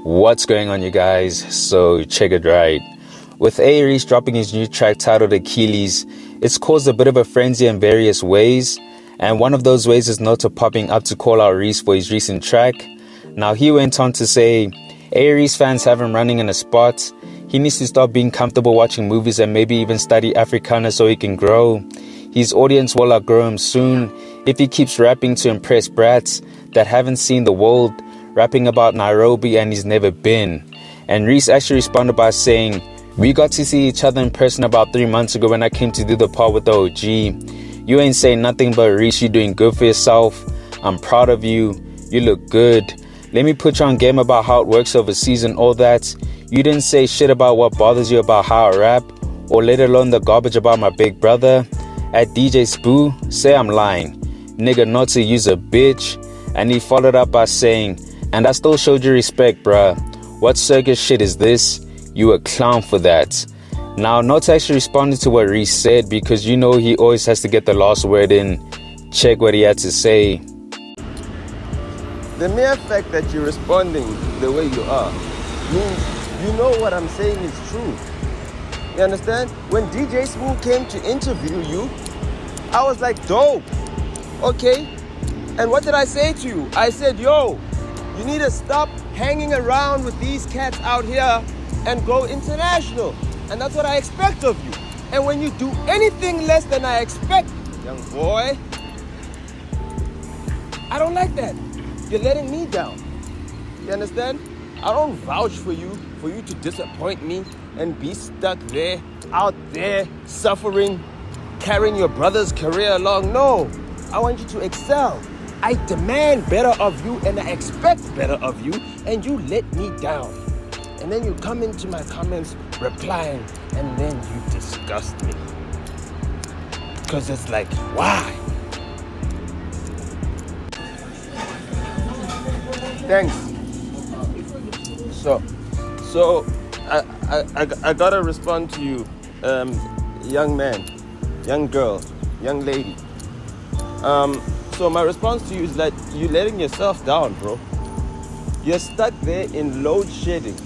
What's going on, you guys? So check it right. With A-Reece dropping his new track titled Achilles, it's caused a bit of a frenzy in various ways, and one of those ways is Nota popping up to call out Reese for his recent track. Now he went on to say, A-Reece fans have him running in a spot. He needs to stop being comfortable watching movies and maybe even study Africana so he can grow. His audience will outgrow him soon if he keeps rapping to impress brats that haven't seen the world, rapping about Nairobi and he's never been. And Reese actually responded by saying, "We got to see each other in person about 3 months ago when I came to do the part with the OG. You ain't saying nothing but Reese, you doing good for yourself. I'm proud of you. You look good. Let me put you on game about how it works overseas and all that. You didn't say shit about what bothers you about how I rap, or let alone the garbage about my big brother. At DJ Spoo, say I'm lying. Nigga, not to use a bitch." And he followed up by saying, "And I still showed you respect, bruh. What circus shit is this? You a clown for that." Now, Nota actually responded to what Reese said because you know he always has to get the last word in. Check what he had to say. The mere fact that you're responding the way you are means you know what I'm saying is true. You understand? When DJ Smooth came to interview you, I was like, dope. Okay. And what did I say to you? I said, yo, you need to stop hanging around with these cats out here and go international. And that's what I expect of you. And when you do anything less than I expect, young boy, I don't like that. You're letting me down. You understand? I don't vouch for you to disappoint me and be stuck there, out there, suffering, carrying your brother's career along. No, I want you to excel. I demand better of you and I expect better of you, and you let me down. And then you come into my comments replying, and then you disgust me. Because it's like, why? Thanks. So I gotta respond to you, young man, young girl, young lady. So my response to you is that you're letting yourself down, bro. You're stuck there in load shedding.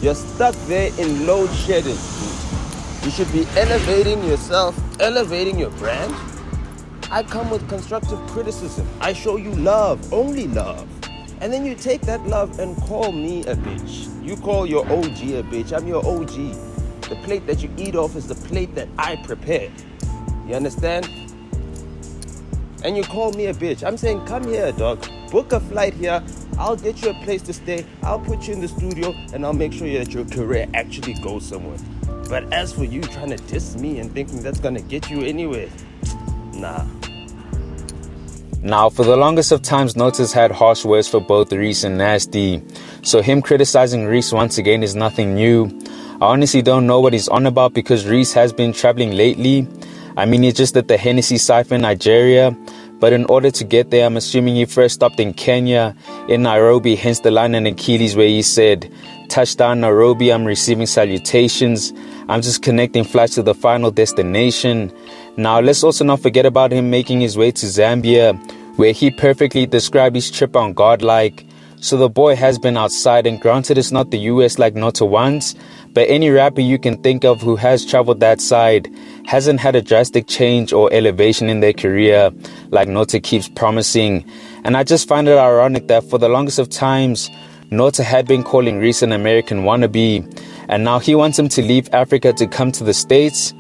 You're stuck there in load shedding. You should be elevating yourself, elevating your brand. I come with constructive criticism. I show you love, only love. And then you take that love and call me a bitch. You call your OG a bitch. I'm your OG. The plate that you eat off is the plate that I prepared. You understand? And you call me a bitch. I'm saying, come here, dog. Book a flight here. I'll get you a place to stay. I'll put you in the studio and I'll make sure that your career actually goes somewhere. But as for you trying to diss me and thinking that's gonna get you anywhere, nah. Now, for the longest of times, Nota's had harsh words for both Reese and Nasty. So him criticizing Reese once again is nothing new. I honestly don't know what he's on about because Reese has been traveling lately. I mean, he's just at the Hennessy Cypher in Nigeria. But in order to get there, I'm assuming he first stopped in Kenya, in Nairobi, hence the line in Achilles where he said, "Touchdown Nairobi, I'm receiving salutations. I'm just connecting flights to the final destination." Now, let's also not forget about him making his way to Zambia, where he perfectly described his trip on godlike. So the boy has been outside, and granted it's not the US like Nota wants, but any rapper you can think of who has traveled that side hasn't had a drastic change or elevation in their career like Nota keeps promising. And I just find it ironic that for the longest of times, Nota had been calling Reese an American wannabe, and now he wants him to leave Africa to come to the States.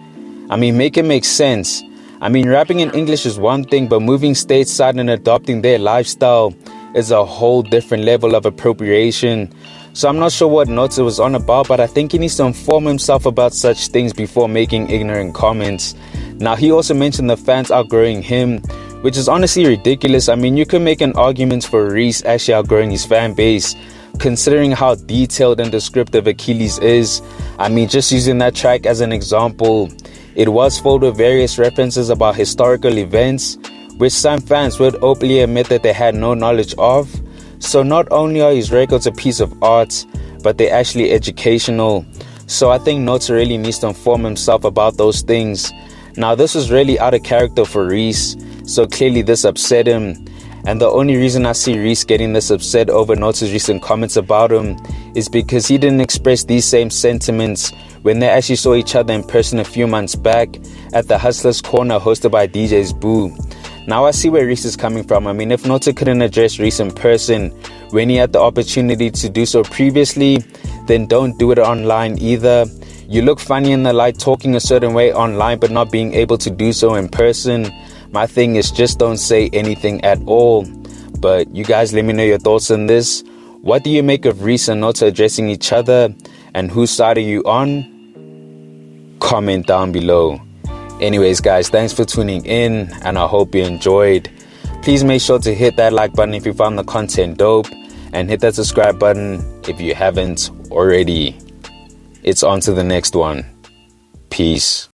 I mean, make it make sense. I mean, rapping in English is one thing, but moving stateside and adopting their lifestyle is a whole different level of appropriation. So I'm not sure what Nota was on about, but I think he needs to inform himself about such things before making ignorant comments. Now, he also mentioned the fans outgrowing him, which is honestly ridiculous. I mean, you could make an argument for Reese actually outgrowing his fan base, considering how detailed and descriptive Achilles is. I mean, just using that track as an example, it was filled with various references about historical events, which some fans would openly admit that they had no knowledge of. So not only are his records a piece of art, but they're actually educational. So I think Nota really needs to inform himself about those things. Now, this was really out of character for Reese, so clearly this upset him. And the only reason I see Reese getting this upset over Nota's recent comments about him is because he didn't express these same sentiments when they actually saw each other in person a few months back at the Hustlers Corner hosted by DJ's Boo. Now I see where Reese is coming from. I mean, if Nota couldn't address Reese in person when he had the opportunity to do so previously, then don't do it online either. You look funny in the light talking a certain way online but not being able to do so in person. My thing is, just don't say anything at all. But you guys let me know your thoughts on this. What do you make of Reese and Nota addressing each other? And whose side are you on? Comment down below. Anyways guys, thanks for tuning in and I hope you enjoyed. Please make sure to hit that like button if you found the content dope. And hit that subscribe button if you haven't already. It's on to the next one. Peace.